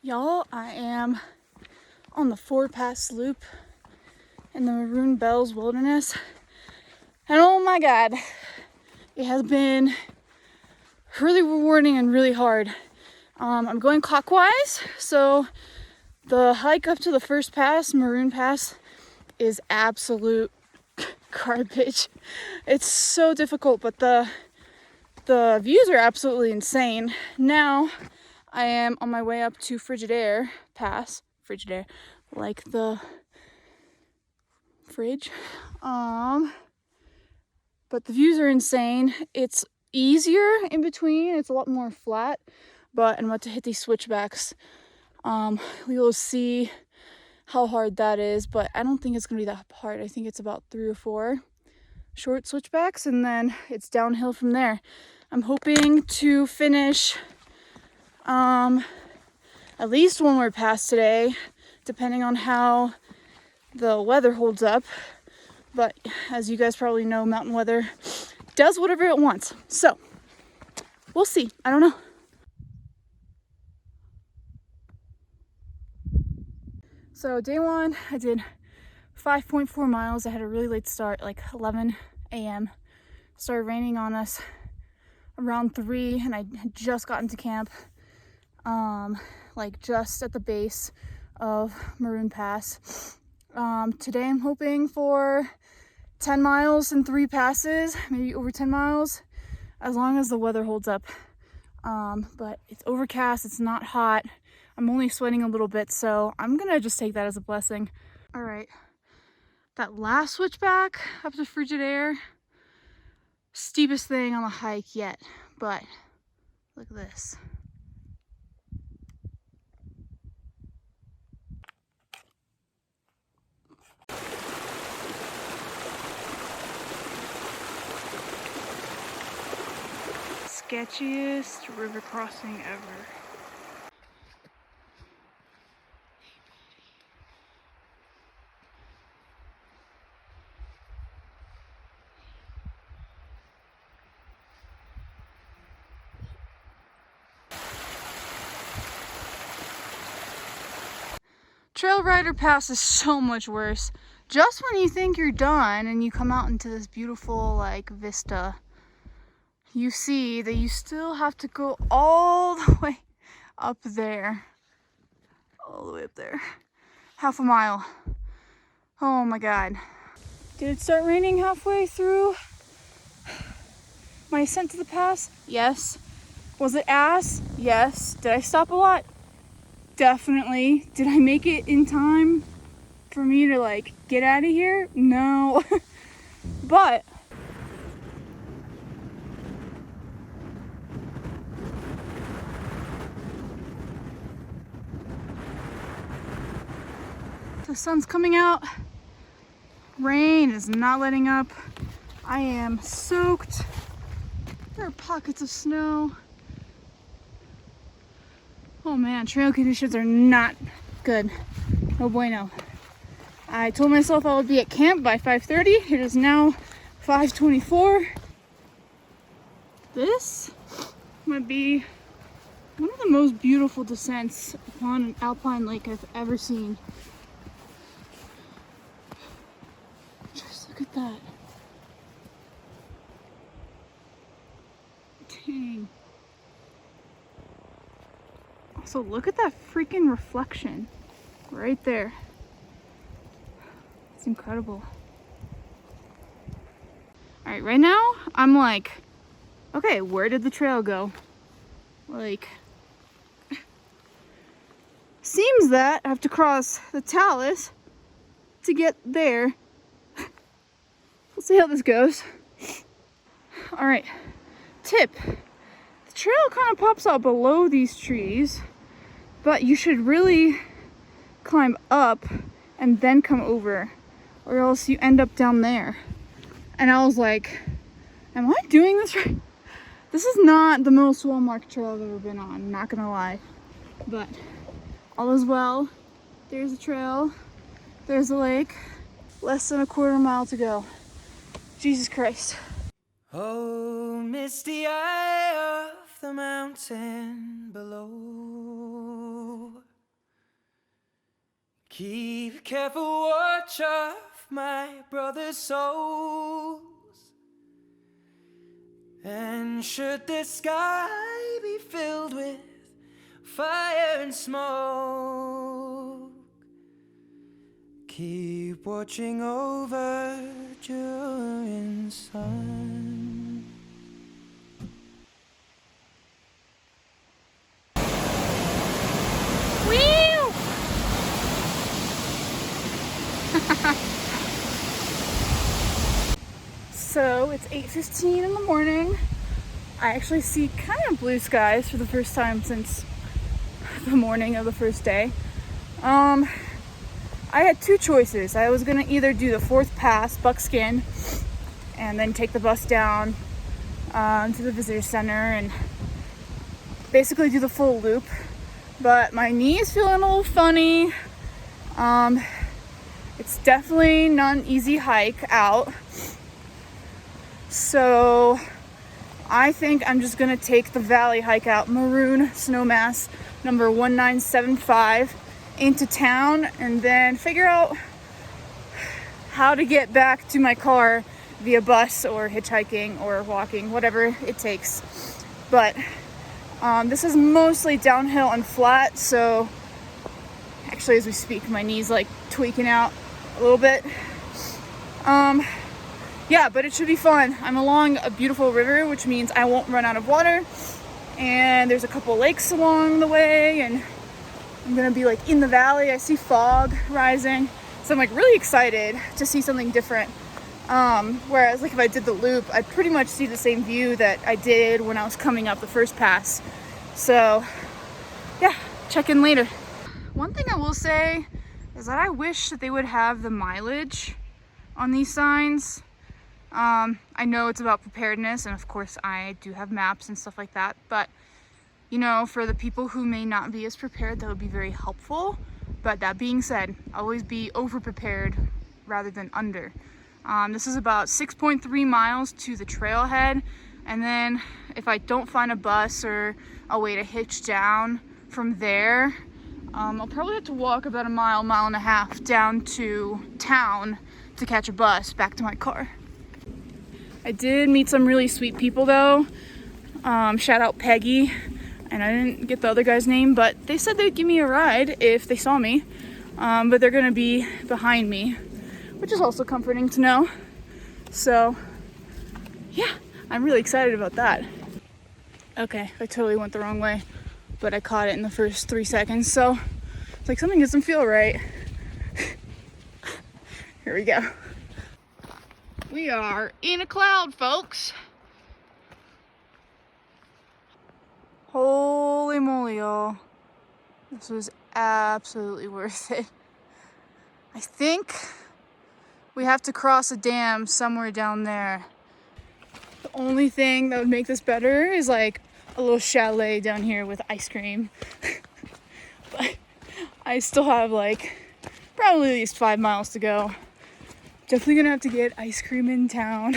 Y'all, I am on the 4-pass loop in the Maroon Bells Wilderness. And oh my God, it has been really rewarding and really hard. I'm going clockwise, so the hike up to the first pass, Maroon Pass, is absolute garbage. It's so difficult, but the views are absolutely insane. Now I am on my way up to Frigid Air Pass. Frigid Air, like the fridge. But the views are insane. It's easier in between. It's a lot more flat, but I'm about to hit these switchbacks. You'll see how hard that is, but I don't think it's gonna be that hard. I think it's about 3 or 4 short switchbacks, and then it's downhill from there. I'm hoping to finish at least one more pass today, depending on how the weather holds up. But as you guys probably know, mountain weather does whatever it wants. So we'll see. I don't know. So day one, I did 5.4 miles. I had a really late start, like 11 a.m. Started raining on us around 3, and I had just gotten to camp, like just at the base of Maroon Pass. Today I'm hoping for 10 miles and 3 passes, maybe over 10 miles, as long as the weather holds up. But it's overcast, it's not hot. I'm only sweating a little bit, so I'm gonna just take that as a blessing. All right, that last switchback up to Frigid Air, steepest thing on the hike yet, but look at this. Sketchiest river crossing ever. Trail Rider Pass is so much worse. Just when you think you're done and you come out into this beautiful like vista, you see that you still have to go all the way up there. All the way up there. Half a mile. Oh my God. Did it start raining halfway through my ascent to the pass? Yes. Was it ass? Yes. Did I stop a lot? Definitely. Did I make it in time for me to like get out of here? No. But the sun's coming out. Rain is not letting up. I am soaked. There are pockets of snow. Oh man, trail conditions are not good. No bueno. I told myself I would be at camp by 5:30. It is now 5:24. This might be one of the most beautiful descents upon an alpine lake I've ever seen. Just look at that. Dang. Also, look at that freaking reflection right there. It's incredible. All right, right now I'm like, okay, where did the trail go? Like, seems that I have to cross the talus to get there. We'll see how this goes. All right, tip. The trail kind of pops out below these trees, but you should really climb up and then come over, or else you end up down there. And I was like, am I doing this right? This is not the most well-marked trail I've ever been on, not gonna lie. But all is well. There's the trail, there's the lake. Less than a quarter mile to go. Jesus Christ. Oh, misty eye of the mountain below, Keep careful watch of my brother's souls. And should the sky be filled with fire and smoke, keep watching over during sun. Wheel! So it's 8:15 in the morning. I actually see kind of blue skies for the first time since the morning of the first day. I had two choices. I was gonna either do the fourth pass, Buckskin, and then take the bus down to the visitor center and basically do the full loop. But my knee is feeling a little funny. It's definitely not an easy hike out. So I think I'm just gonna take the valley hike out, Maroon Snowmass number 1975, into town, and then figure out how to get back to my car via bus or hitchhiking or walking, whatever it takes. But this is mostly downhill and flat, so actually as we speak my knee's like tweaking out a little bit. Yeah, but it should be fun. I'm along a beautiful river, which means I won't run out of water, and there's a couple lakes along the way, and I'm gonna be like in the valley. I see fog rising, so I'm like really excited to see something different. Whereas like if I did the loop, I'd pretty much see the same view that I did when I was coming up the first pass. So yeah, check in later. One thing I will say is that I wish that they would have the mileage on these signs. I know it's about preparedness, and of course I do have maps and stuff like that, but you know, for the people who may not be as prepared, that would be very helpful. But that being said, always be over prepared rather than under. This is about 6.3 miles to the trailhead, and then if I don't find a bus or a way to hitch down from there, I'll probably have to walk about a mile and a half down to town to catch a bus back to my car. I did meet some really sweet people though. Shout out Peggy, and I didn't get the other guy's name, but they said they'd give me a ride if they saw me. But they're gonna be behind me, which is also comforting to know. So yeah, I'm really excited about that. Okay, I totally went the wrong way, but I caught it in the first 3 seconds, so it's like something doesn't feel right. Here we go. We are in a cloud, folks. Holy moly, y'all. This was absolutely worth it. I think we have to cross a dam somewhere down there. The only thing that would make this better is like a little chalet down here with ice cream. But I still have like probably at least 5 miles to go. Definitely gonna have to get ice cream in town.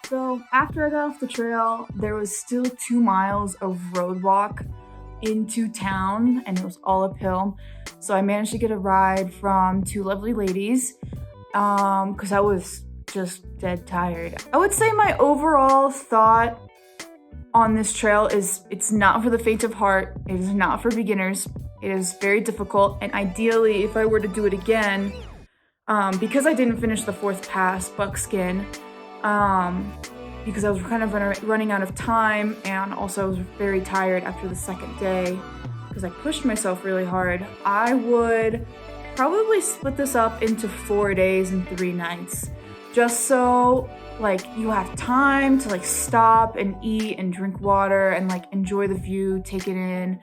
So after I got off the trail, there was still 2 miles of road walk into town, and it was all uphill. So I managed to get a ride from 2 lovely ladies, because I was just dead tired. I would say my overall thought on this trail is it's not for the faint of heart. It is not for beginners. It is very difficult, and ideally, if I were to do it again, because I didn't finish the 4th pass, Buckskin, because I was kind of running out of time, and also I was very tired after the 2nd day because I pushed myself really hard, I would probably split this up into 4 days and 3 nights, just so like you have time to like stop and eat and drink water and like enjoy the view, take it in,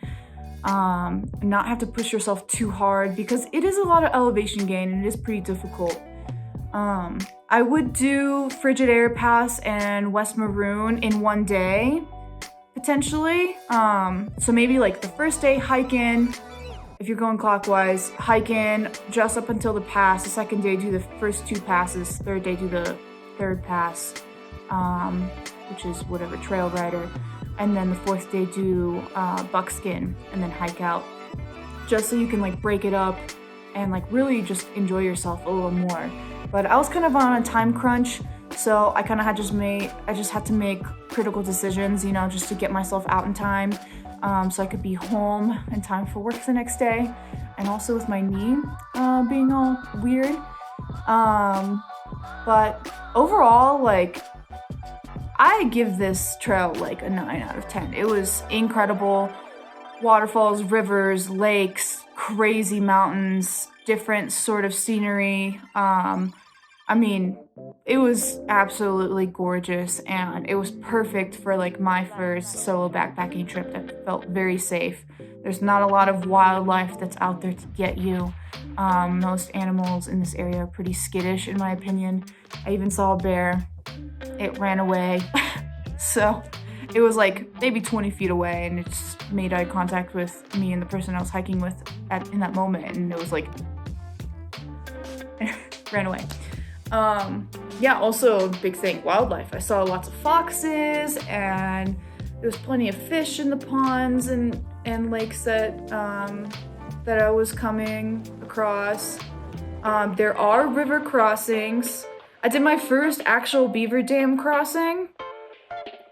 not have to push yourself too hard, because it is a lot of elevation gain and it is pretty difficult. I would do Frigid Air Pass and West Maroon in 1 day, potentially. So maybe like the first day hike in, if you're going clockwise, hike in just up until the pass. The second day, do the first 2 passes. Third day, do the 3rd pass, which is whatever, trail rider. And then the 4th day, do buckskin and then hike out. Just so you can like break it up and like really just enjoy yourself a little more. But I was kind of on a time crunch, so I kind of had I just had to make critical decisions, you know, just to get myself out in time, so I could be home in time for work the next day, and also with my knee being all weird. But overall, like, I give this trail like a 9 out of 10. It was incredible. Waterfalls, rivers, lakes, crazy mountains, different sort of scenery. I mean, it was absolutely gorgeous, and it was perfect for like my first solo backpacking trip that felt very safe. There's not a lot of wildlife that's out there to get you. Most animals in this area are pretty skittish, in my opinion. I even saw a bear. It ran away. So it was like maybe 20 feet away, and it just made eye contact with me and the person I was hiking with in that moment, and it was like ran away. Yeah, also big thing, wildlife. I saw lots of foxes, and there was plenty of fish in the ponds and lakes that I was coming across. There are river crossings. I did my first actual beaver dam crossing,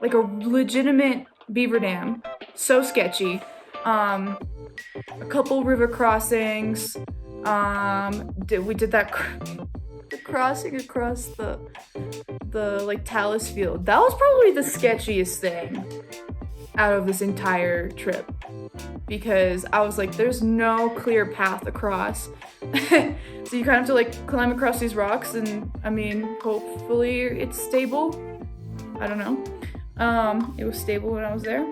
like a legitimate beaver dam. So sketchy. A couple river crossings. We did that the crossing across the like talus field. That was probably the sketchiest thing out of this entire trip, because I was like, there's no clear path across. So you kind of have to like climb across these rocks, and I mean, hopefully it's stable. I don't know. It was stable when I was there.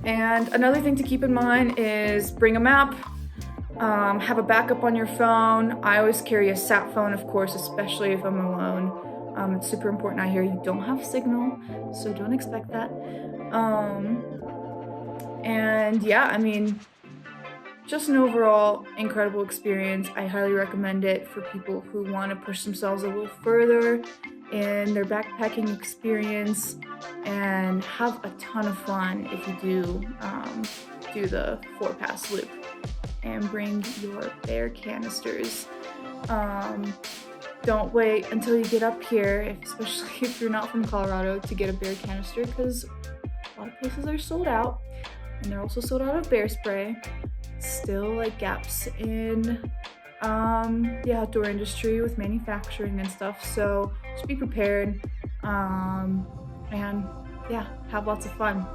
And another thing to keep in mind is bring a map. Have a backup on your phone. I always carry a sat phone, of course, especially if I'm alone. It's super important out here. You don't have signal, so don't expect that. And yeah, I mean, just an overall incredible experience. I highly recommend it for people who want to push themselves a little further in their backpacking experience and have a ton of fun if you do the 4-pass loop. And bring your bear canisters. Don't wait until you get up here, especially if you're not from Colorado, to get a bear canister, because a lot of places are sold out, and they're also sold out of bear spray. Still like gaps in the outdoor industry with manufacturing and stuff, so just be prepared, and yeah, have lots of fun.